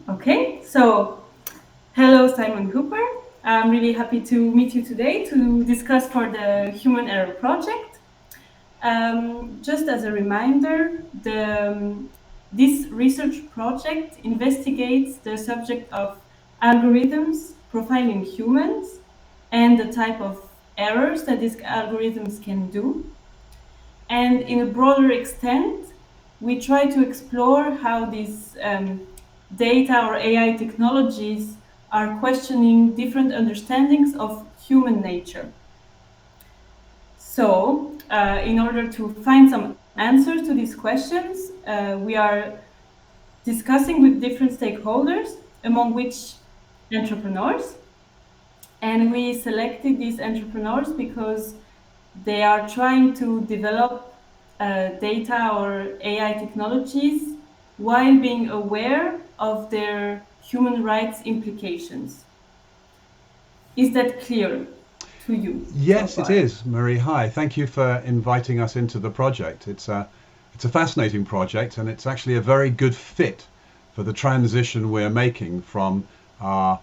Okay, so hello, Simon Hooper. I'm really happy to meet you today to discuss for the Human Error Project. Just as a reminder, this research project investigates the subject of algorithms profiling humans and the type of errors that these algorithms can do. And in a broader extent, we try to explore how these data or AI technologies are questioning different understandings of human nature. So, in order to find some answers to these questions, we are discussing with different stakeholders, among which entrepreneurs. And we selected these entrepreneurs because they are trying to develop data or AI technologies while being aware of their human rights implications. Is that clear to you so Yes, it far? is, Marie. Hi, thank you for inviting us into the project. It's a fascinating project, and it's actually a very good fit for the transition we're making from our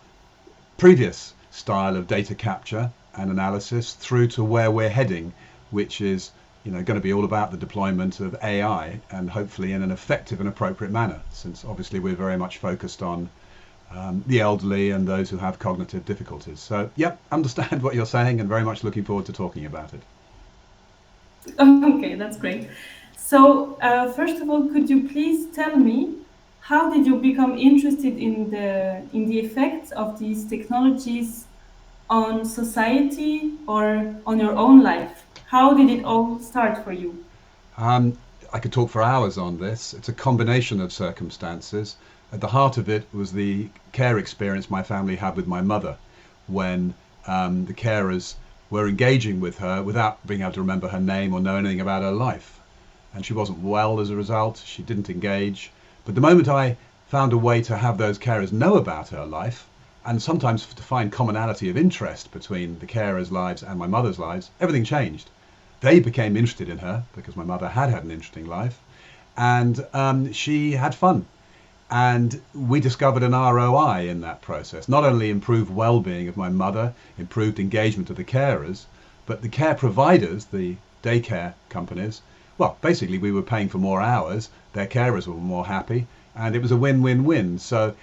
previous style of data capture and analysis through to where we're heading, which is going to be all about the deployment of AI and hopefully in an effective and appropriate manner. Since obviously we're very much focused on the elderly and those who have cognitive difficulties. So, yep, understand what you're saying and very much looking forward to talking about it. Okay, that's great. So, first of all, could you please tell me how did you become interested in the effects of these technologies on society or on your own life? How did it all start for you? Um, I could talk for hours on this. It's a combination of circumstances. At the heart of it was the care experience my family had with my mother when the carers were engaging with her without being able to remember her name or know anything about her life. And she wasn't well as a result. She didn't engage. But the moment I found a way to have those carers know about her life, and sometimes to find commonality of interest between the carers' lives and my mother's lives, everything changed. They became interested in her because my mother had had an interesting life, and she had fun. And we discovered an ROI in that process. Not only improved well-being of my mother, improved engagement of the carers, but the care providers, the daycare companies, well, basically we were paying for more hours, their carers were more happy, and it was a win-win-win. So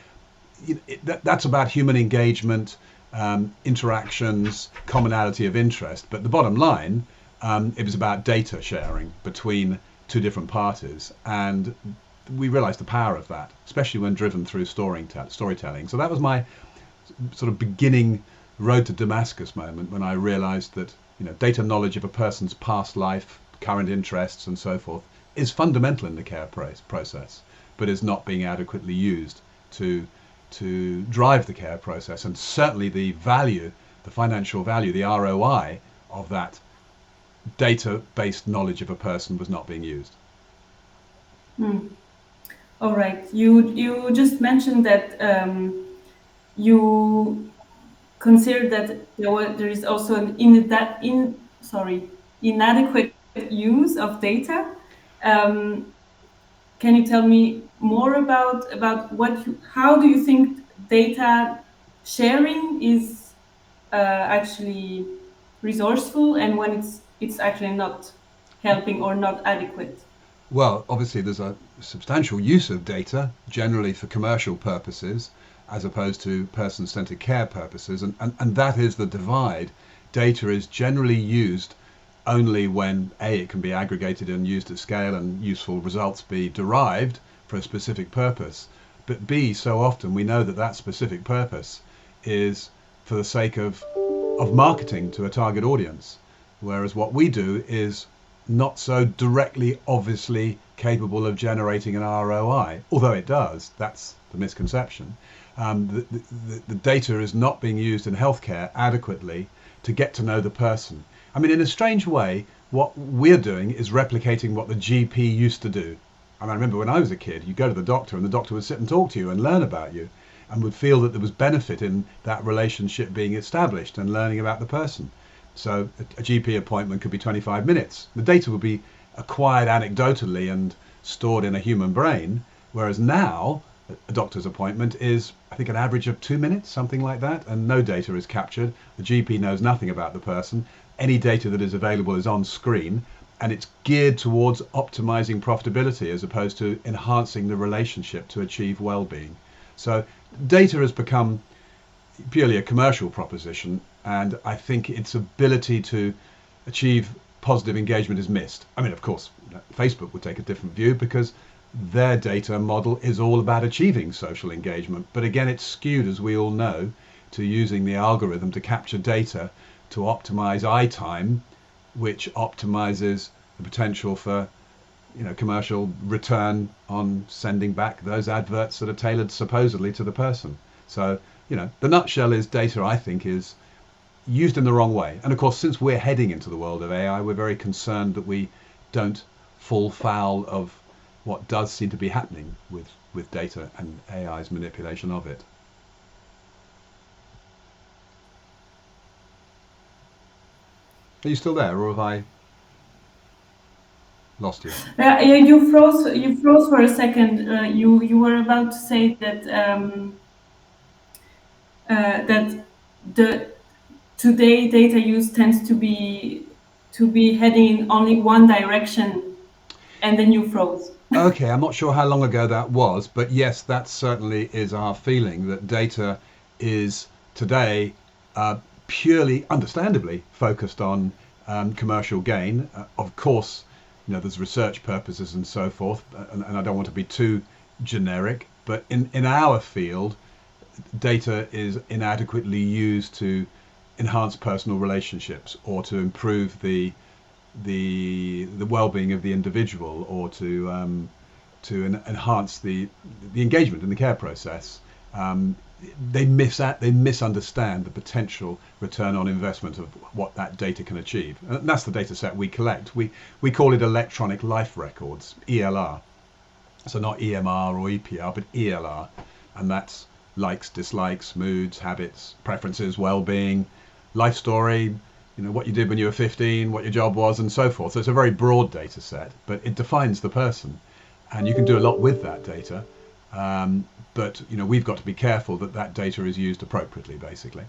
that's about human engagement, interactions, commonality of interest. But the bottom line, it was about data sharing between two different parties. And we realized the power of that, especially when driven through storytelling. So that was my sort of beginning road to Damascus moment when I realized that data knowledge of a person's past life, current interests, and so forth is fundamental in the care process, but is not being adequately used to drive the care process, and certainly the value, the financial value, the ROI of that data-based knowledge of a person was not being used. Hmm. All right. You just mentioned that you consider that there is also an inadequate use of data. Can you tell me more about how do you think data sharing is actually resourceful and when it's actually not helping or not adequate? Well, obviously, there's a substantial use of data, generally for commercial purposes, as opposed to person centered care purposes. And that is the divide. Data is generally used only when A, it can be aggregated and used at scale and useful results be derived for a specific purpose. But B, so often we know that that specific purpose is for the sake of marketing to a target audience. Whereas what we do is not so directly, obviously capable of generating an ROI, although it does. That's the misconception. The data is not being used in healthcare adequately to get to know the person. I mean, in a strange way, what we're doing is replicating what the GP used to do. And I remember when I was a kid, you go to the doctor and the doctor would sit and talk to you and learn about you and would feel that there was benefit in that relationship being established and learning about the person. So a GP appointment could be 25 minutes. The data would be acquired anecdotally and stored in a human brain. Whereas now a doctor's appointment is, I think, an average of 2 minutes, something like that, and no data is captured. The GP knows nothing about the person. Any data that is available is on screen, and it's geared towards optimizing profitability as opposed to enhancing the relationship to achieve well-being. So data has become purely a commercial proposition, and I think its ability to achieve positive engagement is missed. I mean, of course, Facebook would take a different view because their data model is all about achieving social engagement. But again, it's skewed, as we all know, to using the algorithm to capture data to optimize eye time, which optimizes the potential for commercial return on sending back those adverts that are tailored supposedly to the person. So the nutshell is data, I think, is used in the wrong way. And of course, since we're heading into the world of AI, we're very concerned that we don't fall foul of what does seem to be happening with data and AI's manipulation of it. Are you still there, or have I lost you? You froze for a second. You were about to say that that the today data use tends to be heading in only one direction, and then you froze. Okay, I'm not sure how long ago that was, but yes, that certainly is our feeling that data is today purely, understandably, focused on commercial gain. Of course, there's research purposes and so forth, and I don't want to be too generic, but in our field, data is inadequately used to enhance personal relationships or to improve the well-being of the individual, or to enhance the engagement in the care process. They misunderstand the potential return on investment of what that data can achieve. And that's the data set we collect. We call it electronic life records, ELR. So not EMR or EPR, but ELR, and that's likes, dislikes, moods, habits, preferences, well-being, life story, what you did when you were 15, what your job was, and so forth. So it's a very broad data set, but it defines the person, and you can do a lot with that data. But we've got to be careful that that data is used appropriately, basically.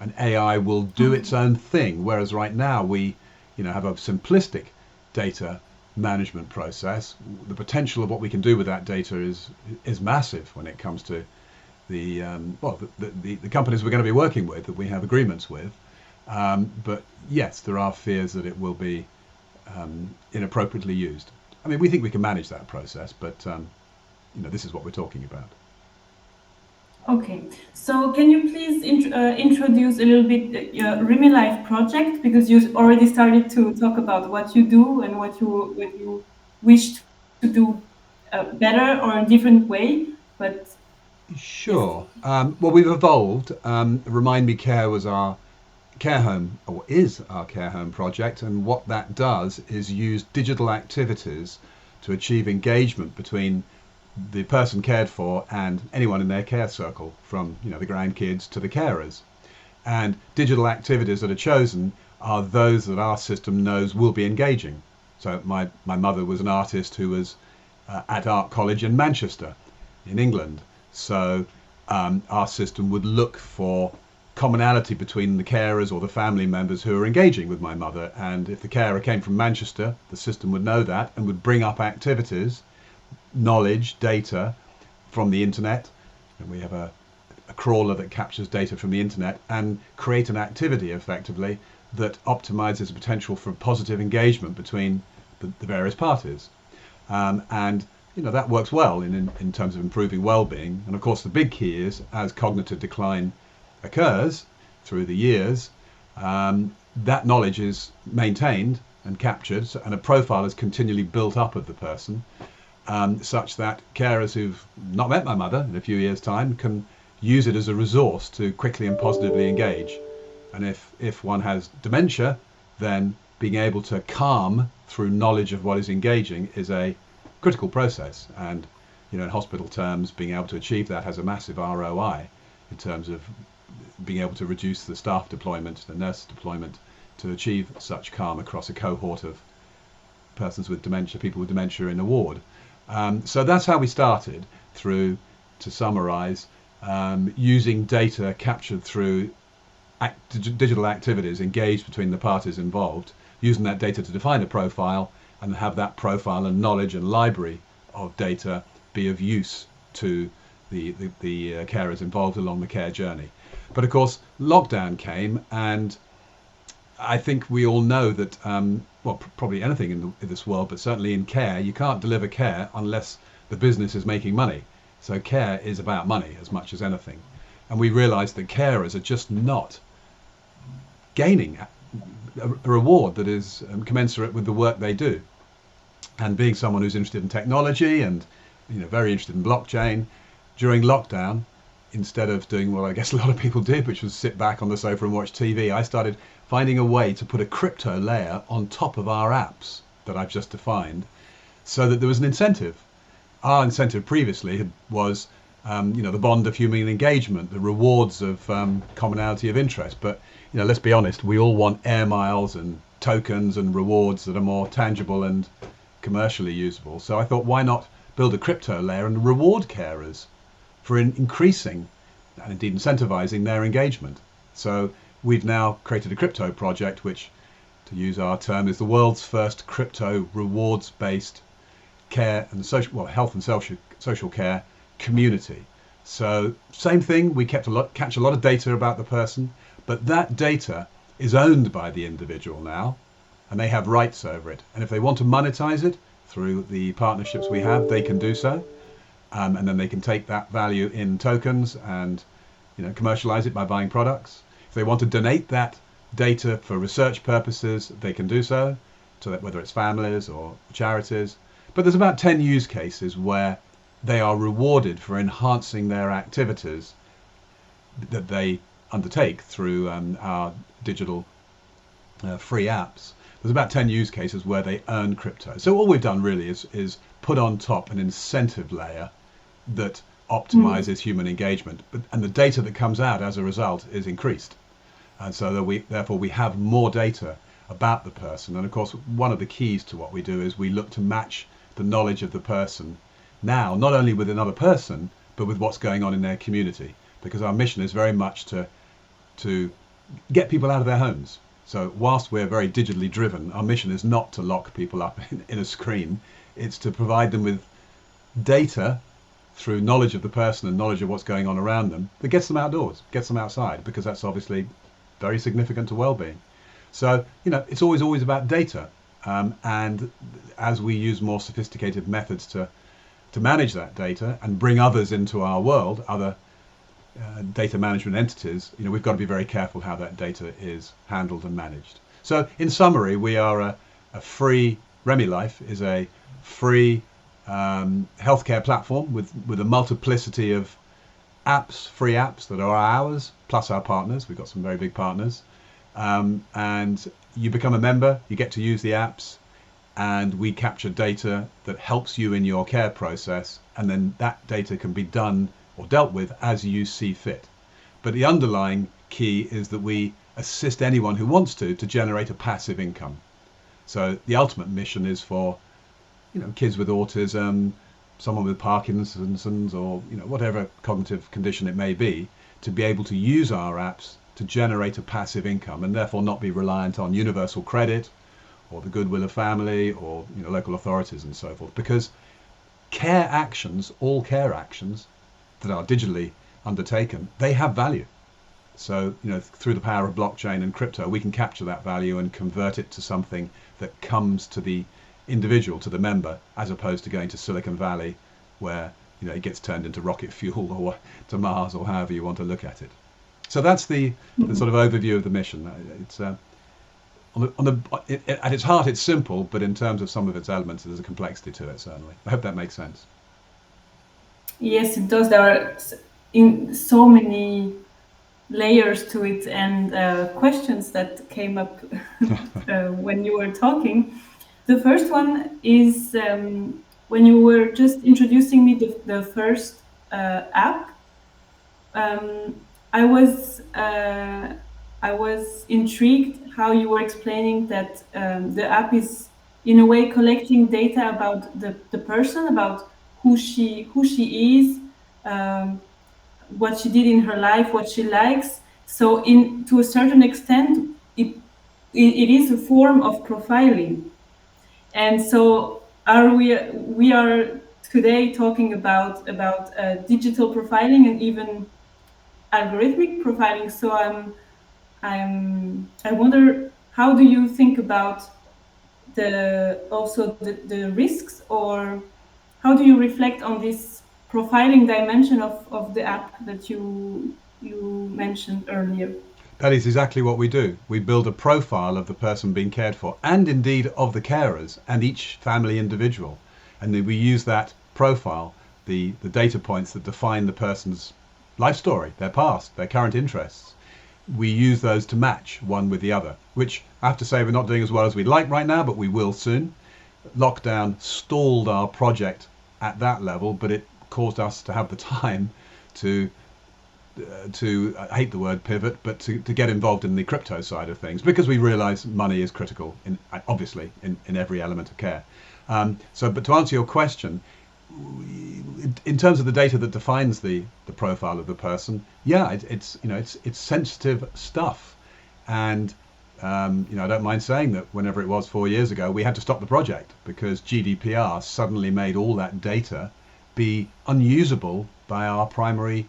And AI will do its own thing, whereas right now we, have a simplistic data management process. The potential of what we can do with that data is massive when it comes to the the companies we're going to be working with, that we have agreements with. But yes, there are fears that it will be inappropriately used. I mean, we think we can manage that process, but this is what we're talking about. Okay, so can you please introduce a little bit your ReMeLife project, because you already started to talk about what you do and what you wish to do better or a different way, but yes. Sure. Well, we've evolved. Remind Me Care was our care home, or is our care home project, and what that does is use digital activities to achieve engagement between the person cared for and anyone in their care circle, from the grandkids to the carers. And digital activities that are chosen are those that our system knows will be engaging. So my mother was an artist who was at art college in Manchester in England. So our system would look for commonality between the carers or the family members who are engaging with my mother. And if the carer came from Manchester, the system would know that and would bring up activities, knowledge, data from the internet. And we have a crawler that captures data from the internet and create an activity effectively that optimizes the potential for positive engagement between the various parties. And that works well in terms of improving well-being. And of course, the big key is, as cognitive decline occurs through the years, that knowledge is maintained and captured, and a profile is continually built up of the person, such that carers who've not met my mother in a few years' time can use it as a resource to quickly and positively engage. And if one has dementia, then being able to calm through knowledge of what is engaging is a critical process. And in hospital terms, being able to achieve that has a massive ROI in terms of being able to reduce the staff deployment, the nurse deployment, to achieve such calm across a cohort of persons with dementia, people with dementia in a ward. So that's how we started, through to summarize, using data captured through digital activities engaged between the parties involved, using that data to define a profile and have that profile and knowledge and library of data be of use to the carers involved along the care journey. But of course, lockdown came, and I think we all know that, well, probably anything in this world, but certainly in care, you can't deliver care unless the business is making money. So care is about money as much as anything. And we realised that carers are just not gaining a reward that is commensurate with the work they do. And being someone who's interested in technology and very interested in blockchain, during lockdown, instead of doing what I guess a lot of people did, which was sit back on the sofa and watch TV, I started finding a way to put a crypto layer on top of our apps that I've just defined, so that there was an incentive. Our incentive previously was, the bond of human engagement, the rewards of commonality of interest. But let's be honest, we all want air miles and tokens and rewards that are more tangible and commercially usable. So I thought, why not build a crypto layer and reward carers for increasing and indeed incentivizing their engagement. So we've now created a crypto project, which, to use our term, is the world's first crypto rewards-based care and health and social care community. So same thing, we catch a lot of data about the person, but that data is owned by the individual now, and they have rights over it. And if they want to monetize it through the partnerships we have, they can do so. And then they can take that value in tokens and commercialize it by buying products. If they want to donate that data for research purposes, they can do so, to whether it's families or charities. But there's about 10 use cases where they are rewarded for enhancing their activities that they undertake through our digital free apps. There's about 10 use cases where they earn crypto. So all we've done really is put on top an incentive layer that optimizes human engagement, and the data that comes out as a result is increased. And so that therefore we have more data about the person. And of course, one of the keys to what we do is we look to match the knowledge of the person now, not only with another person, but with what's going on in their community, because our mission is very much to get people out of their homes. So whilst we're very digitally driven, our mission is not to lock people up in a screen. It's to provide them with data through knowledge of the person and knowledge of what's going on around them that gets them outdoors, gets them outside, because that's obviously very significant to well-being. So, it's always about data. And as we use more sophisticated methods to manage that data and bring others into our world, other data management entities, we've got to be very careful how that data is handled and managed. So in summary, we are a free, ReMeLife is a free healthcare platform with a multiplicity of apps, free apps that are ours, plus our partners. We've got some very big partners. And you become a member, you get to use the apps, and we capture data that helps you in your care process, and then that data can be done or dealt with as you see fit. But the underlying key is that we assist anyone who wants to generate a passive income. So the ultimate mission is for kids with autism, someone with Parkinson's, or whatever cognitive condition it may be, to be able to use our apps to generate a passive income, and therefore not be reliant on universal credit or the goodwill of family or local authorities and so forth. Because all care actions that are digitally undertaken, they have value. So through the power of blockchain and crypto, we can capture that value and convert it to something that comes to the individual, to the member, as opposed to going to Silicon Valley, where it gets turned into rocket fuel, or to Mars, or however you want to look at it. So that's the sort of overview of the mission. It's at its heart, it's simple, but in terms of some of its elements, there's a complexity to it. Certainly, I hope that makes sense. Yes, it does. There are in so many layers to it, and questions that came up when you were talking. The first one is when you were just introducing me the first app. Um, I was intrigued how you were explaining that the app is in a way collecting data about the person, about who she is, um, what she did in her life, what she likes. So, in to a certain extent, it is a form of profiling. And so, we are today talking about digital profiling and even algorithmic profiling. So, I wonder, how do you think about the risks, or how do you reflect on this profiling dimension of the app that you mentioned earlier? That is exactly what we do. We build a profile of the person being cared for, and indeed of the carers and each family individual. And then we use that profile, the data points that define the person's life story, their past, their current interests. We use those to match one with the other, which I have to say we're not doing as well as we'd like right now, but we will soon. Lockdown stalled our project at that level, but it caused us to have the time to I hate the word pivot, but to get involved in the crypto side of things, because we realize money is critical in, obviously, in every element of care. But to answer your question, in terms of the data that defines the profile of the person, yeah, it's sensitive stuff, and I don't mind saying that whenever it was 4 years ago, we had to stop the project because GDPR suddenly made all that data be unusable by our primary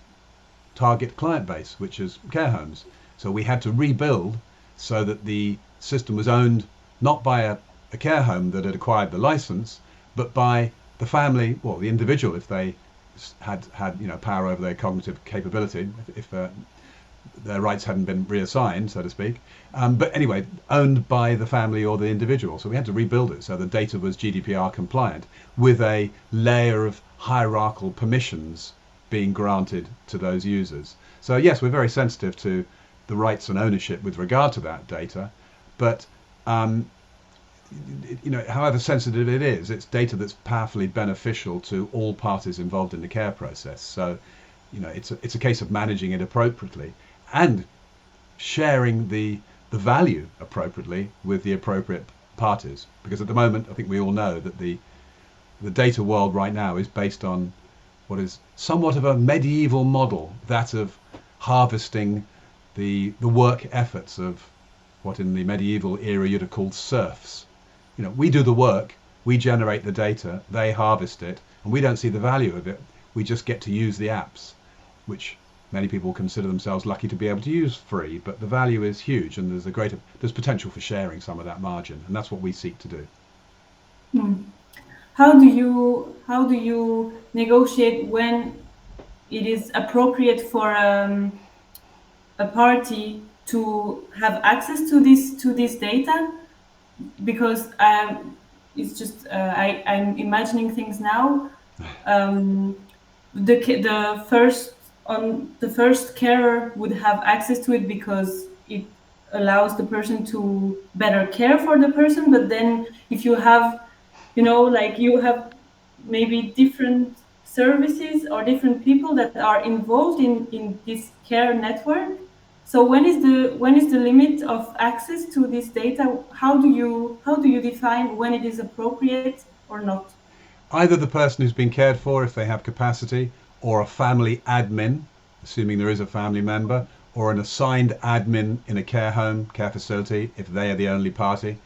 target client base, which is care homes. So we had to rebuild so that the system was owned not by a care home that had acquired the license, but by the family, well, the individual, if they had power over their cognitive capability, if their rights hadn't been reassigned, so to speak. But anyway, owned by the family or the individual. So we had to rebuild it so the data was GDPR compliant with a layer of hierarchical permissions being granted to those users. So yes, we're very sensitive to the rights and ownership with regard to that data, but however sensitive it is, it's data that's powerfully beneficial to all parties involved in the care process. So, it's a case of managing it appropriately and sharing the value appropriately with the appropriate parties. Because at the moment, I think we all know that the data world right now is based on what is somewhat of a medieval model, that of harvesting the work efforts of what in the medieval era you'd have called serfs. We do the work, we generate the data, they harvest it, and we don't see the value of it. We just get to use the apps, which many people consider themselves lucky to be able to use free, but the value is huge, and there's potential for sharing some of that margin, and that's what we seek to do. Hmm. How do you negotiate when it is appropriate for a party to have access to this data? Because it's just I'm imagining things now. Um, the first carer would have access to it because it allows the person to better care for the person. But then if you have, like, you have maybe different services or different people that are involved in this care network. So when is the limit of access to this data? How do you define when it is appropriate or not? Either the person who's been cared for, if they have capacity, or a family admin, assuming there is a family member, or an assigned admin in a care home, care facility, if they are the only party.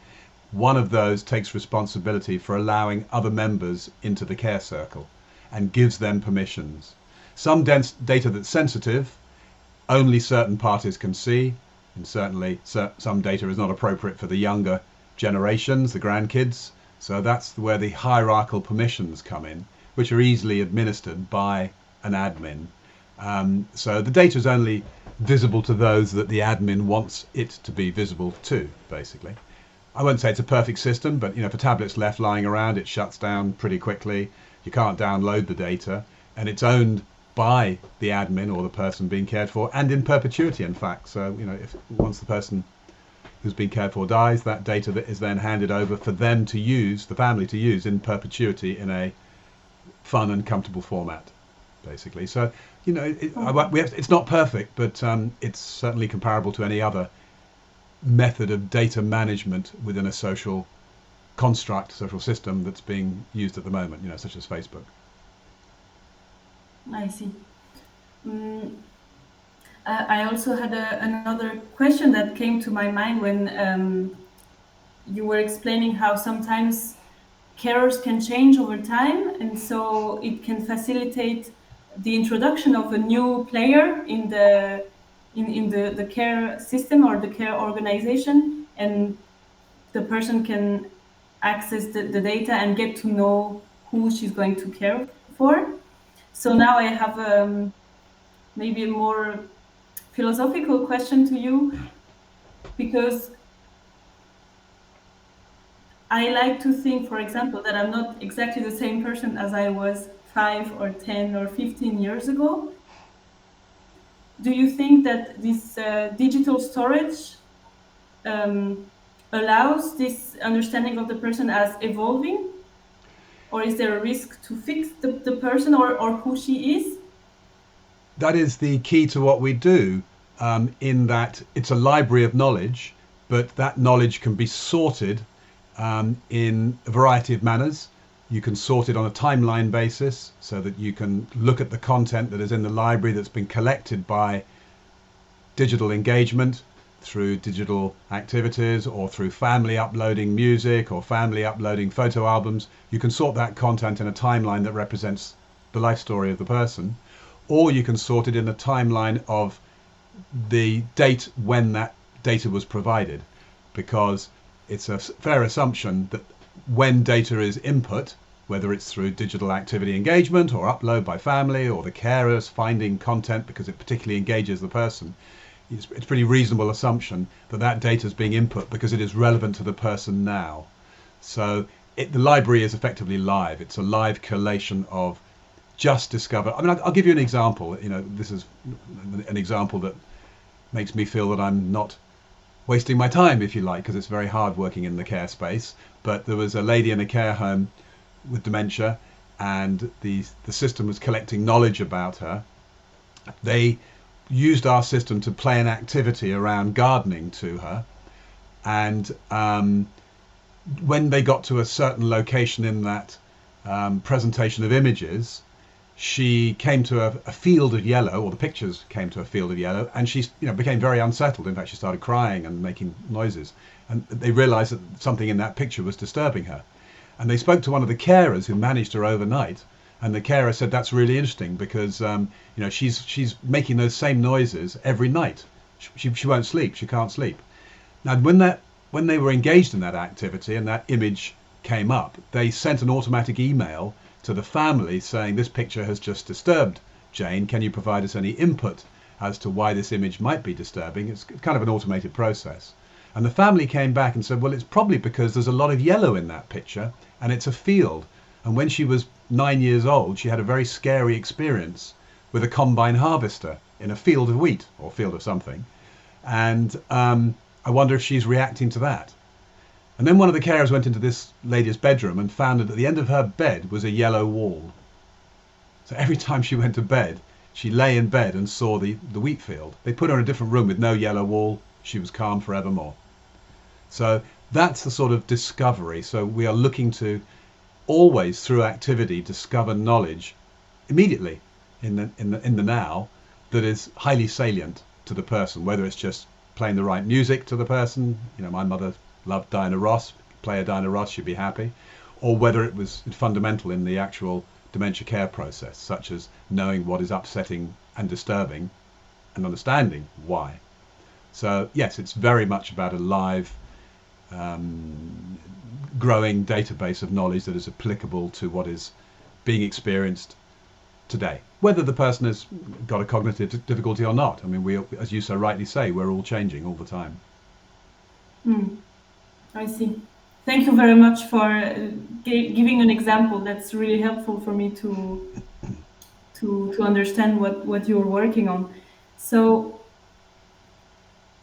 One of those takes responsibility for allowing other members into the care circle and gives them permissions. Some data that's sensitive, only certain parties can see, and certainly some data is not appropriate for the younger generations, the grandkids. So that's where the hierarchical permissions come in, which are easily administered by an admin. So the data is only visible to those that the admin wants it to be visible to, basically. I won't say it's a perfect system, but if a tablet's left lying around, it shuts down pretty quickly. You can't download the data, and it's owned by the admin or the person being cared for, and in perpetuity, in fact. So if once the person who's been cared for dies, that data that is then handed over for them to use, the family to use in perpetuity in a fun and comfortable format, basically. So it's not perfect, but it's certainly comparable to any other method of data management within a social construct, social system that's being used at the moment, such as Facebook. I see. Mm, I also had another question that came to my mind when you were explaining how sometimes carers can change over time, and so it can facilitate the introduction of a new player in the care system or the care organization, and the person can access the data and get to know who she's going to care for. So now I have maybe a more philosophical question to you, because I like to think, for example, that I'm not exactly the same person as I was 5 or 10 or 15 years ago. Do you think that this digital storage um, allows this understanding of the person as evolving, or is there a risk to fix the person or who she is? That is the key to what we do, in that it's a library of knowledge, but that knowledge can be sorted in a variety of manners. You can sort it on a timeline basis so that you can look at the content that is in the library that's been collected by digital engagement through digital activities or through family uploading music or family uploading photo albums. You can sort that content in a timeline that represents the life story of the person, or you can sort it in a timeline of the date when that data was provided, because it's a fair assumption that when data is input, whether it's through digital activity engagement or upload by family or the carers finding content because it particularly engages the person, it's a pretty reasonable assumption that that data is being input because it is relevant to the person now. So the library is effectively live. It's a live collation of just discover. I mean, I'll give you an example. This is an example that makes me feel that I'm not wasting my time, if you like, because it's very hard working in the care space. But there was a lady in a care home with dementia, and the system was collecting knowledge about her. They used our system to play an activity around gardening to her, and when they got to a certain location in that presentation of images, she came to a field of yellow, or the pictures came to a field of yellow, and she became very unsettled. In fact, she started crying and making noises, and they realized that something in that picture was disturbing her. And they spoke to one of the carers who managed her overnight, and the carer said that's really interesting because she's making those same noises every night. She won't sleep. She can't sleep. Now, when they were engaged in that activity and that image came up, they sent an automatic email to the family saying, this picture has just disturbed Jane. Can you provide us any input as to why this image might be disturbing? It's kind of an automated process. And the family came back and said, well, it's probably because there's a lot of yellow in that picture and it's a field. And when she was 9 years old, she had a very scary experience with a combine harvester in a field of wheat or field of something. And I wonder if she's reacting to that. And then one of the carers went into this lady's bedroom and found that at the end of her bed was a yellow wall. So every time she went to bed, she lay in bed and saw the wheat field. They put her in a different room with no yellow wall. She was calm forevermore. So that's the sort of discovery. So we are looking to always, through activity, discover knowledge immediately in the now that is highly salient to the person, whether it's just playing the right music to the person. My mother loved Diana Ross. Play a Diana Ross, she'd be happy. Or whether it was fundamental in the actual dementia care process, such as knowing what is upsetting and disturbing and understanding why. So yes, it's very much about a live, growing database of knowledge that is applicable to what is being experienced today, whether the person has got a cognitive difficulty or not. I mean, as you so rightly say, we're all changing all the time. Hmm, I see. Thank you very much for giving an example. That's really helpful for me to understand what you're working on. So,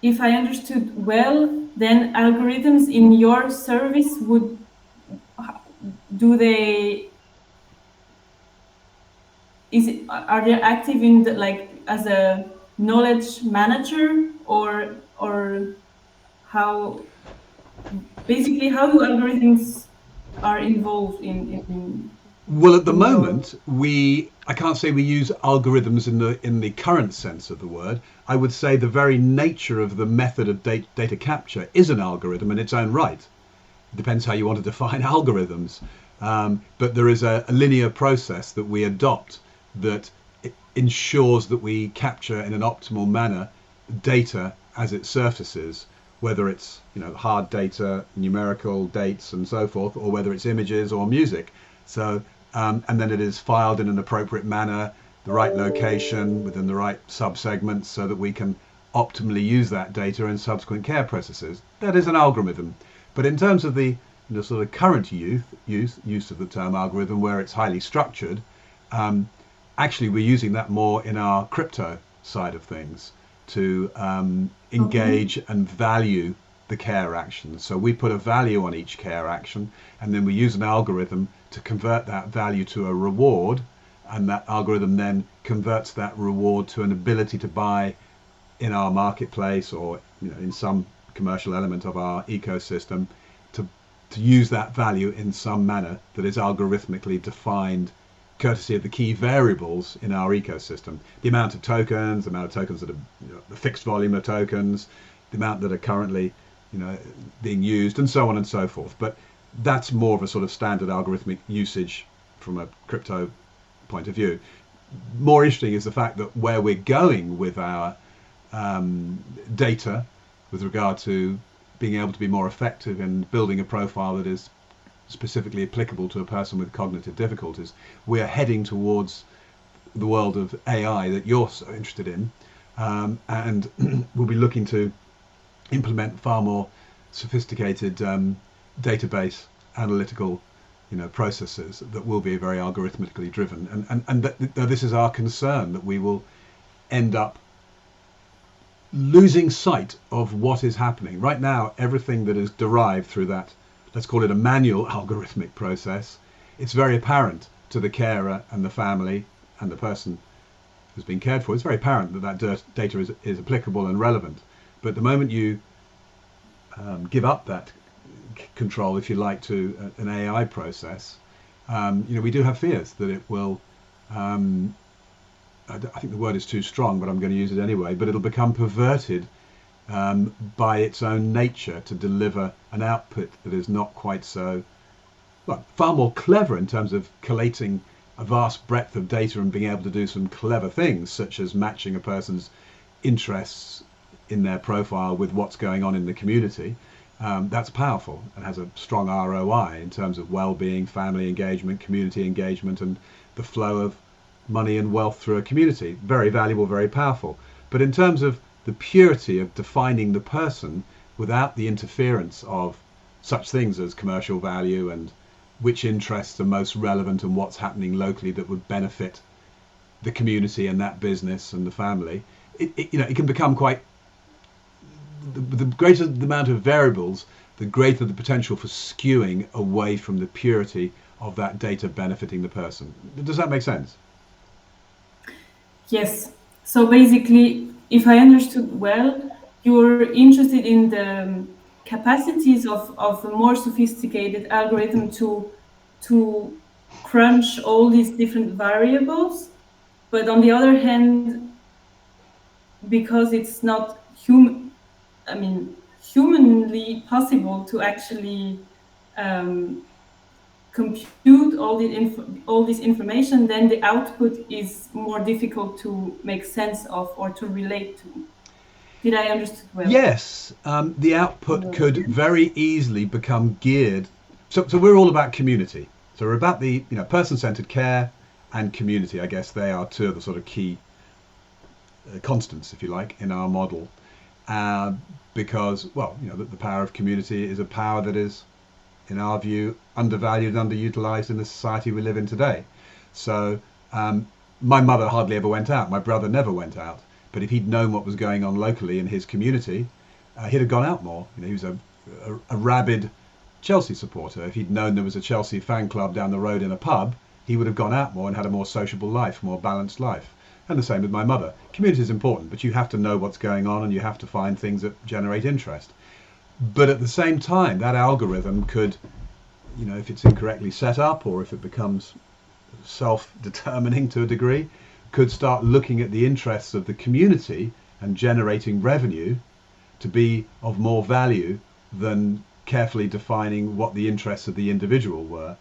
if I understood well, then algorithms in your service would do they are they active in as a knowledge manager, or how basically how do algorithms are involved in? Well, at the in your? moment, I can't say we use algorithms in the current sense of the word. I would say the very nature of the method of data capture is an algorithm in its own right. It depends how you want to define algorithms. But there is a linear process that we adopt that ensures that we capture in an optimal manner data as it surfaces, whether it's hard data, numerical dates, and so forth, or whether it's images or music. So and then it is filed in an appropriate manner, the right location within the right subsegments, so that we can optimally use that data in subsequent care processes. That is an algorithm. But in terms of the sort of current use of the term algorithm, where it's highly structured, um, actually we're using that more in our crypto side of things to Okay. engage and value the care action. So we put a value on each care action, and then we use an algorithm to convert that value to a reward, and that algorithm then converts that reward to an ability to buy in our marketplace, or in some commercial element of our ecosystem, to use that value in some manner that is algorithmically defined, courtesy of the key variables in our ecosystem. The amount of tokens, the amount of tokens that are, the fixed volume of tokens, the amount that are currently being used, and so on and so forth. But that's more of a sort of standard algorithmic usage from a crypto point of view. More interesting is the fact that where we're going with our data with regard to being able to be more effective in building a profile that is specifically applicable to a person with cognitive difficulties, we're heading towards the world of AI that you're so interested in, and we'll be looking to implement far more sophisticated database analytical processes that will be very algorithmically driven, and this is our concern, that we will end up losing sight of what is happening right now. Everything that is derived through that, let's call it a manual algorithmic process, it's very apparent to the carer and the family and the person who's being cared for. It's very apparent that data is applicable and relevant. But the moment you give up that control, if you like, to an AI process, we do have fears that it will. I think the word is too strong, but I'm going to use it anyway. But it'll become perverted by its own nature to deliver an output that is not quite so, well, far more clever in terms of collating a vast breadth of data and being able to do some clever things, such as matching a person's interests in their profile with what's going on in the community. That's powerful and has a strong ROI in terms of well-being, family engagement, community engagement, and the flow of money and wealth through a community. Very valuable, very powerful. But in terms of the purity of defining the person without the interference of such things as commercial value and which interests are most relevant and what's happening locally that would benefit the community and that business and the family, it can become quite, the greater the amount of variables, the greater the potential for skewing away from the purity of that data benefiting the person. Does that make sense? Yes. So basically, if I understood well, you're interested in the capacities of a more sophisticated algorithm to crunch all these different variables, but on the other hand, because it's not I mean, humanly possible to actually um, compute all this information, then the output is more difficult to make sense of or to relate to. Did I understood well? Yes, the output could very easily become geared. So we're all about community. So we're about the person-centered care and community. I guess they are two of the sort of key constants, if you like, in our model. Uh, because, well, the power of community is a power that is, in our view, undervalued, underutilized in the society we live in today. So my mother hardly ever went out. My brother never went out. But if he'd known what was going on locally in his community, he'd have gone out more. He was a rabid Chelsea supporter. If he'd known there was a Chelsea fan club down the road in a pub, he would have gone out more and had a more sociable life, more balanced life. And the same with my mother. Community is important, but you have to know what's going on and you have to find things that generate interest. But at the same time, that algorithm could, if it's incorrectly set up or if it becomes self-determining to a degree, could start looking at the interests of the community and generating revenue to be of more value than carefully defining what the interests of the individual were.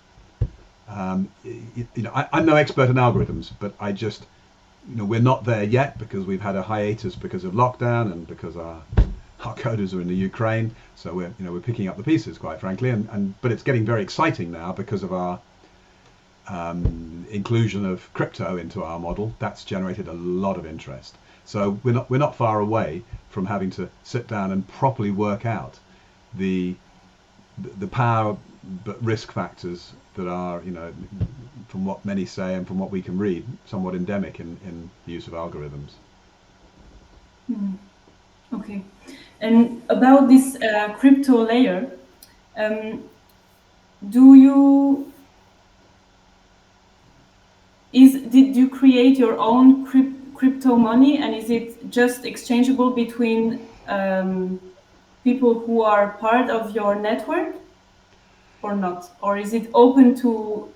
I'm no expert in algorithms, but I just, we're not there yet because we've had a hiatus because of lockdown and because our coders are in the Ukraine. So we're picking up the pieces, quite frankly, but it's getting very exciting now because of our inclusion of crypto into our model. That's generated a lot of interest. So we're not far away from having to sit down and properly work out the power but risk factors that are, from what many say and from what we can read, somewhat endemic in the use of algorithms. Okay. And about this crypto layer, um, do you did you create your own crypto money, and is it just exchangeable between people who are part of your network or not, or is it open to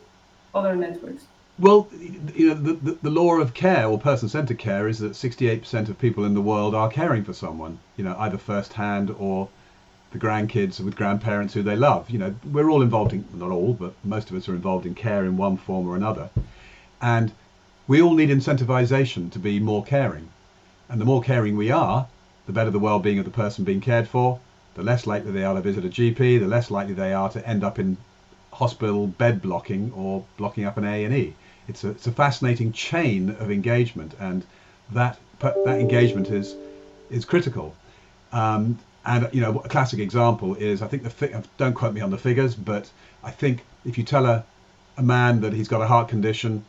other networks? Well, the law of care or person-centered care is that 68% of people in the world are caring for someone, either first-hand or the grandkids with grandparents who they love. We're all involved in, not all, but most of us are involved in care in one form or another. And we all need incentivization to be more caring. And the more caring we are, the better the well-being of the person being cared for, the less likely they are to visit a GP, the less likely they are to end up in hospital bed blocking or blocking up an A&E. It's a fascinating chain of engagement, and that engagement is critical. And a classic example is, I think don't quote me on the figures, but I think if you tell a man that he's got a heart condition,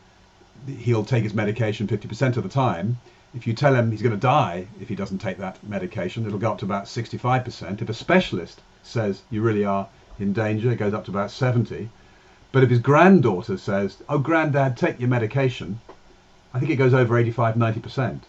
he'll take his medication 50% of the time. If you tell him he's going to die if he doesn't take that medication, it'll go up to about 65%. If a specialist says you really are in danger, it goes up to about 70. But if his granddaughter says, "Oh, granddad, take your medication," I think it goes over 85, 90%,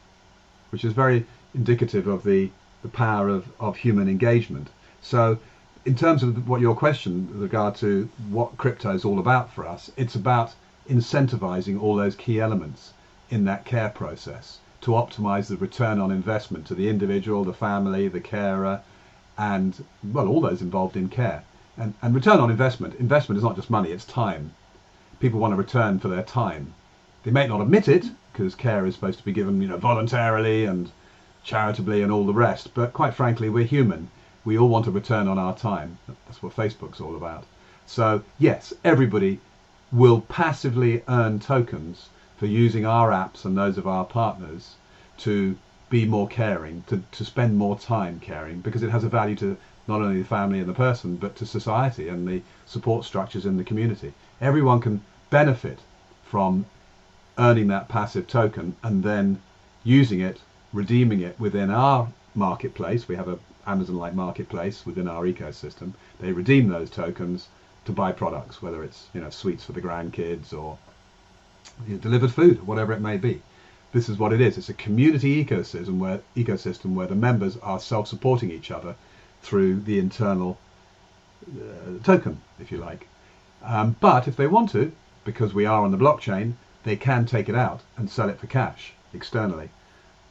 which is very indicative of the power of human engagement. So in terms of what your question with regard to what crypto is all about for us, it's about incentivizing all those key elements in that care process to optimize the return on investment to the individual, the family, the carer, and, well, all those involved in care. And return on investment is not just money, it's time. People want a return for their time. They may not admit it because care is supposed to be given, voluntarily and charitably and all the rest, but quite frankly, we're human. We all want a return on our time. That's what Facebook's all about. So yes, everybody will passively earn tokens for using our apps and those of our partners to be more caring, to spend more time caring, because it has a value to not only the family and the person, but to society and the support structures in the community. Everyone can benefit from earning that passive token and then using it, redeeming it within our marketplace. We have a Amazon-like marketplace within our ecosystem. They redeem those tokens to buy products, whether it's sweets for the grandkids or delivered food, whatever it may be. This is what it is. It's a community ecosystem where the members are self-supporting each other through the internal token, if you like. But if they want to, because we are on the blockchain, they can take it out and sell it for cash externally.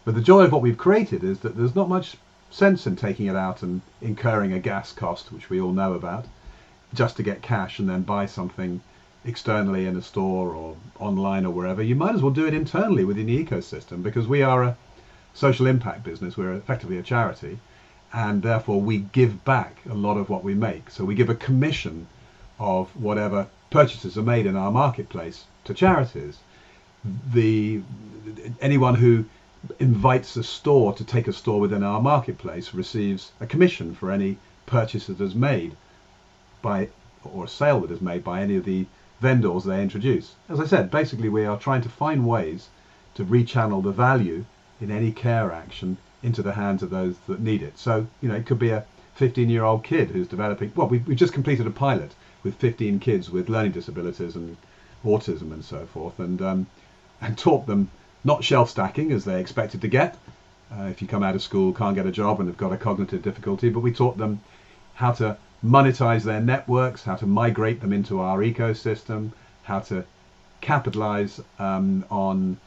But the joy of what we've created is that there's not much sense in taking it out and incurring a gas cost, which we all know about, just to get cash and then buy something externally in a store or online or wherever. You might as well do it internally within the ecosystem, because we are a social impact business. We're effectively a charity, and therefore we give back a lot of what we make. So we give a commission of whatever purchases are made in our marketplace to charities. Anyone who invites a store to take a store within our marketplace receives a commission for any purchase that is made by, or a sale that is made by, any of the vendors they introduce. As I said, basically we are trying to find ways to rechannel the value in any care action into the hands of those that need it. So, it could be a 15-year-old kid who's developing, well, we just completed a pilot with 15 kids with learning disabilities and autism and so forth, and taught them not shelf stacking as they expected to get. If you come out of school, can't get a job and have got a cognitive difficulty, but we taught them how to monetize their networks, how to migrate them into our ecosystem, how to capitalize on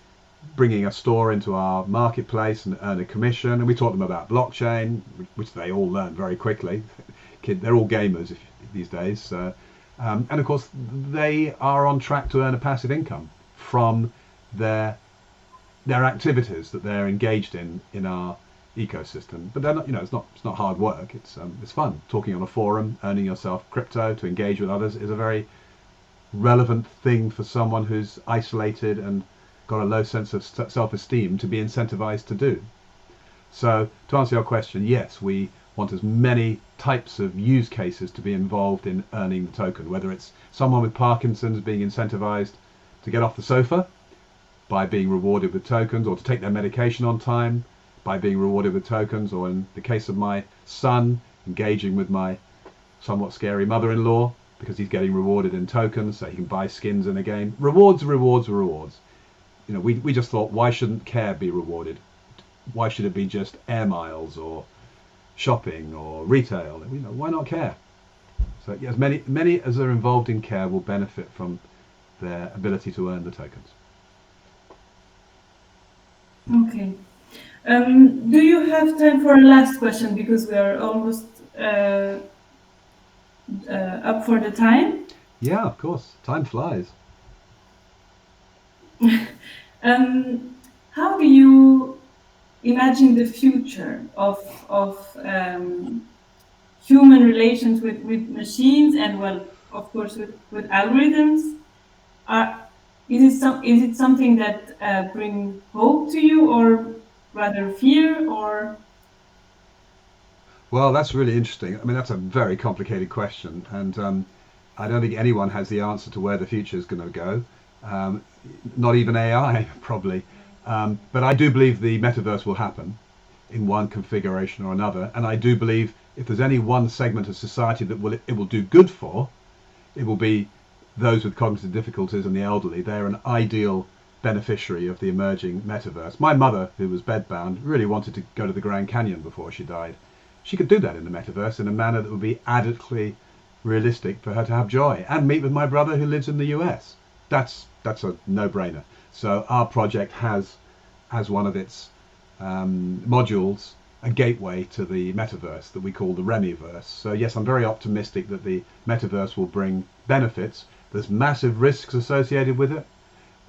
bringing a store into our marketplace and earn a commission. And we taught them about blockchain, which they all learned very quickly. They're all gamers these days. And of course, they are on track to earn a passive income from their their activities that they're engaged in our ecosystem. But they're not, it's not hard work. It's fun. Talking on a forum, earning yourself crypto to engage with others is a very relevant thing for someone who's isolated and got a low sense of self-esteem to be incentivized to do. So to answer your question, yes, we want as many types of use cases to be involved in earning the token, whether it's someone with Parkinson's being incentivized to get off the sofa by being rewarded with tokens, or to take their medication on time by being rewarded with tokens, or in the case of my son, engaging with my somewhat scary mother-in-law because he's getting rewarded in tokens so he can buy skins in a game. Rewards, rewards, rewards. We just thought, why shouldn't care be rewarded? Why should it be just air miles or shopping or retail? Why not care? So yes, many as are involved in care will benefit from their ability to earn the tokens. Okay. Do you have time for a last question, because we are almost uh, up for the time? Yeah, of course. Time flies. Um, how do you imagine the future of human relations with machines, and, well, of course, with algorithms? Are, is it something that bring hope to you, or rather fear, or? Well, that's really interesting. I mean, that's a very complicated question, and I don't think anyone has the answer to where the future is going to go. Um, Not even AI, probably. But I do believe the metaverse will happen in one configuration or another, and I do believe if there's any one segment of society that it will do good for, it will be those with cognitive difficulties and the elderly. They're an ideal beneficiary of the emerging metaverse. My mother, who was bedbound, really wanted to go to the Grand Canyon before she died. She could do that in the metaverse in a manner that would be adequately realistic for her to have joy, and meet with my brother who lives in the US. That's a no-brainer. So our project has as one of its modules a gateway to the metaverse that we call the ReMeVerse. So yes, I'm very optimistic that the metaverse will bring benefits. There's massive risks associated with it,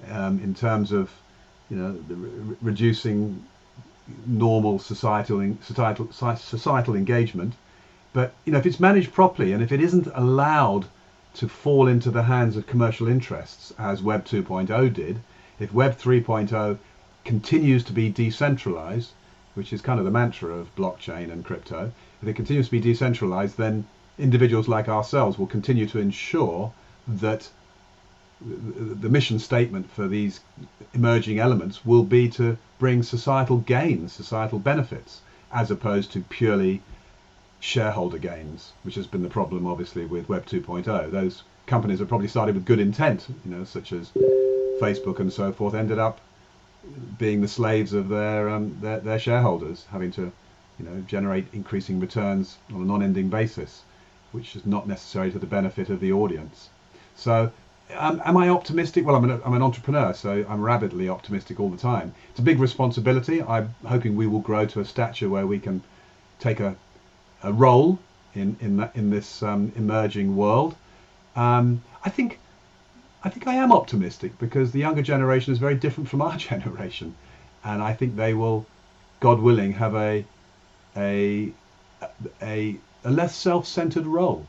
in terms of reducing normal societal engagement. But if it's managed properly, and if it isn't allowed to fall into the hands of commercial interests as Web 2.0 did, if Web 3.0 continues to be decentralized, which is kind of the mantra of blockchain and crypto, if it continues to be decentralized, then individuals like ourselves will continue to ensure that the mission statement for these emerging elements will be to bring societal gains, societal benefits, as opposed to purely shareholder gains, which has been the problem, obviously, with Web 2.0. Those companies have probably started with good intent, such as Facebook and so forth, ended up being the slaves of their shareholders, having to generate increasing returns on a non-ending basis, which is not necessarily to the benefit of the audience. So am I optimistic? Well, I'm an entrepreneur, so I'm rabidly optimistic all the time. It's a big responsibility. I'm hoping we will grow to a stature where we can take a role in this emerging world. I think I am optimistic because the younger generation is very different from our generation, and I think they will, God willing, have a a less self-centered role.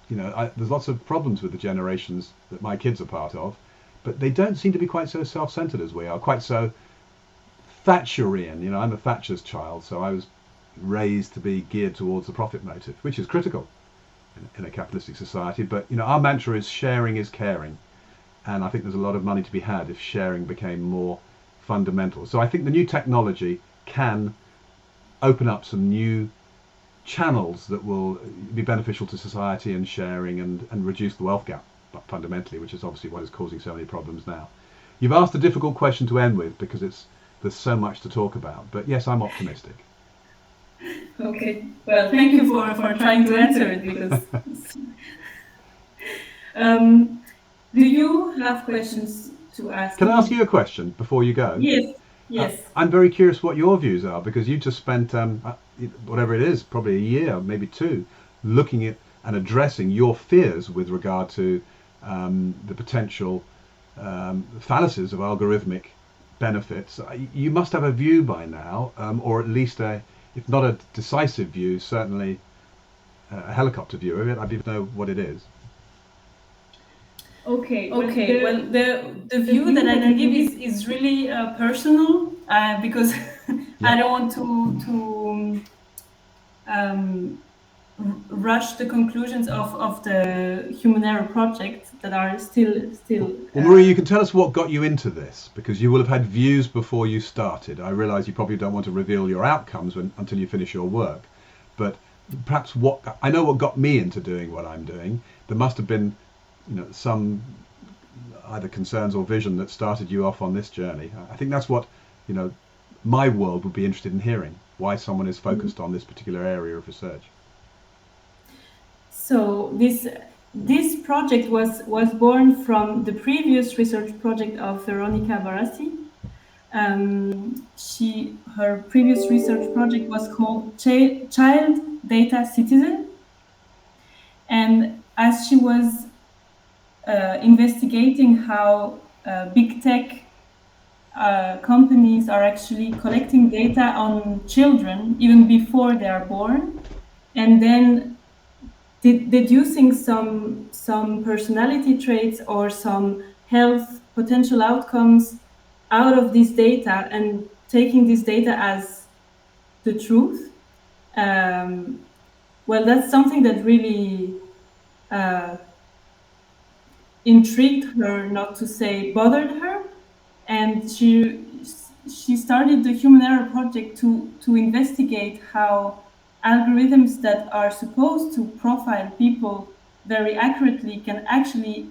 There's lots of problems with the generations that my kids are part of, but they don't seem to be quite so self-centered as we are, quite so Thatcherian. I'm a Thatcher's child, so I was raised to be geared towards the profit motive, which is critical in a capitalistic society. But our mantra is sharing is caring, and I think there's a lot of money to be had if sharing became more fundamental. So I think the new technology can open up some new channels that will be beneficial to society and sharing, and reduce the wealth gap, but fundamentally, which is obviously what is causing so many problems now. You've asked a difficult question to end with because there's so much to talk about. But yes, I'm optimistic. Okay, well, thank you for trying to answer it, because um, do you have questions to ask Can I ask me. you a question before you go? Yes, yes. I'm very curious what your views are because you just spent whatever it is, probably a year, maybe two, looking at and addressing your fears with regard to the potential fallacies of algorithmic benefits. You must have a view by now, or at least a, if not a decisive view, certainly a helicopter view of it. I'd like to know what it is. Okay, well, Okay, well, the the view that view I that I can can give give. is really personal because I Yeah. don't want to rush the conclusions of the human error project that are still. Well, Marie, you can tell us what got you into this because you will have had views before you started. I realise you probably don't want to reveal your outcomes until you finish your work, but perhaps what I know what got me into doing what I'm doing. There must have been, some either concerns or vision that started you off on this journey. I think that's what, you know, my world would be interested in hearing. Why someone is focused on this particular area of research. So this project was born from the previous research project of Veronica Barassi. Her previous research project was called Child Data Citizen, and as she was investigating how big tech companies are actually collecting data on children even before they are born, and then deducing some personality traits or some health potential outcomes out of this data and taking this data as the truth. Um, well, that's something that really uh, intrigued her, not to say bothered her, and she started the Human Error Project to investigate how algorithms that are supposed to profile people very accurately can actually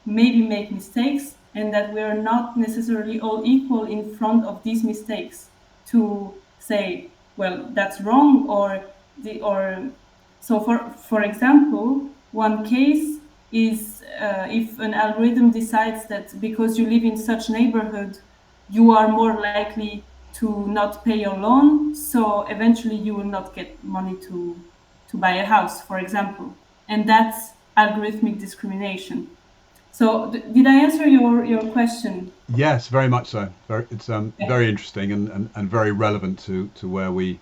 maybe make mistakes, and that we are not necessarily all equal in front of these mistakes to say, well, that's wrong, or so for example, one case is if an algorithm decides that because you live in such neighborhood, you are more likely to not pay your loan, so eventually you will not get money to buy a house, for example, and that's algorithmic discrimination. So did I answer your question? Yes, very much so. It's Yeah. very interesting and very relevant to where we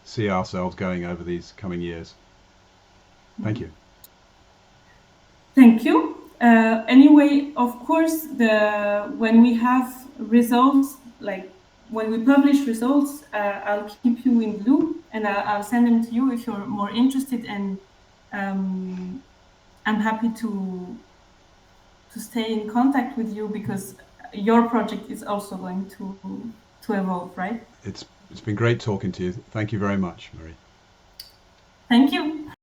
see ourselves going over these coming years. Thank you. Thank you. Anyway, of course, the when we have results, like when we publish results, I'll keep you in the loop and I'll send them to you if you're more interested. And um, I'm happy to stay in contact with you because your project is also going to evolve, right? It's been great talking to you. Thank you very much, Marie. Thank you.